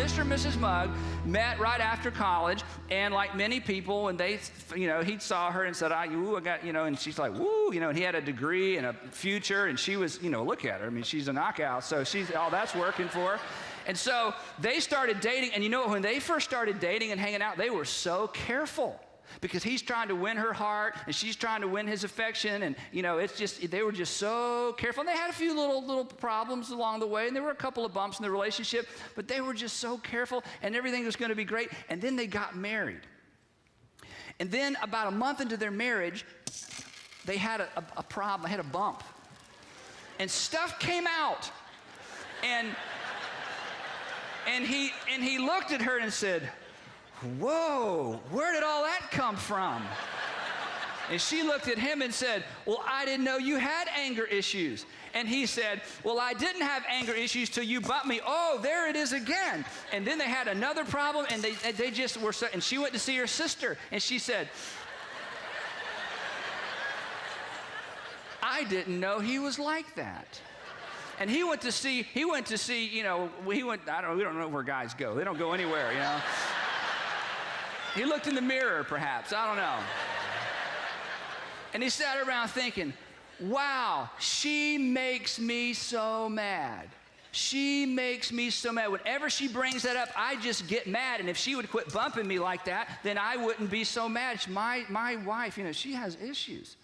Mr. and Mrs. Mugg met right after college, and like many people, and they, he saw her and said, I got, and she's like, woo, and he had a degree and a future, and she was, look at her. I mean, she's a knockout, so that's working for her. And so they started dating, and when they first started dating and hanging out, they were so careful. Because he's trying to win her heart, and she's trying to win his affection, and they were just so careful. And they had a few little problems along the way, and there were a couple of bumps in the relationship, but they were just so careful, and everything was going to be great. And then they got married. And then about a month into their marriage, they had a problem. They had a bump, and stuff came out, and he looked at her and said, whoa, where did all that come from? And she looked at him and said, well, I didn't know you had anger issues. And he said, well, I didn't have anger issues till you bumped me. Oh, there it is again. And then they had another problem, and they just were so, and she went to see her sister, and she said, I didn't know he was like that. And he went to see, we don't know where guys go. They don't go anywhere, He looked in the mirror, perhaps. I don't know. And he sat around thinking, wow, she makes me so mad. She makes me so mad. Whenever she brings that up, I just get mad. And if she would quit bumping me like that, then I wouldn't be so mad. My wife, she has issues.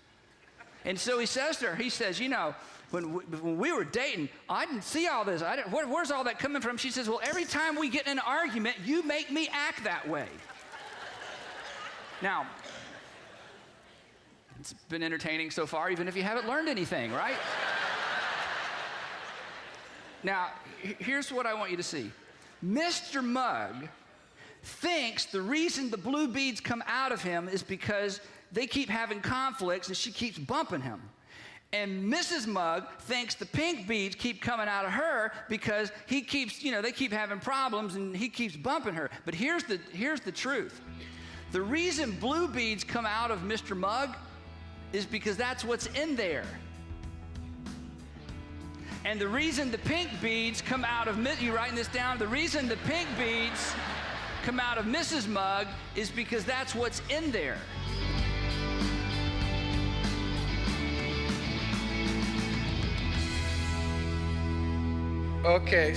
And so he says to her, when we were dating, I didn't see all this. Where's all that coming from? She says, well, every time we get in an argument, you make me act that way. Now, it's been entertaining so far, even if you haven't learned anything, right? Now, here's what I want you to see. Mr. Mugg thinks the reason the blue beads come out of him is because they keep having conflicts and she keeps bumping him. And Mrs. Mugg thinks the pink beads keep coming out of her because he keeps, they keep having problems and he keeps bumping her. But here's the truth. The reason blue beads come out of Mr. Mugg is because that's what's in there. And the reason the pink beads come out of, you writing this down? The reason the pink beads come out of Mrs. Mugg is because that's what's in there. Okay.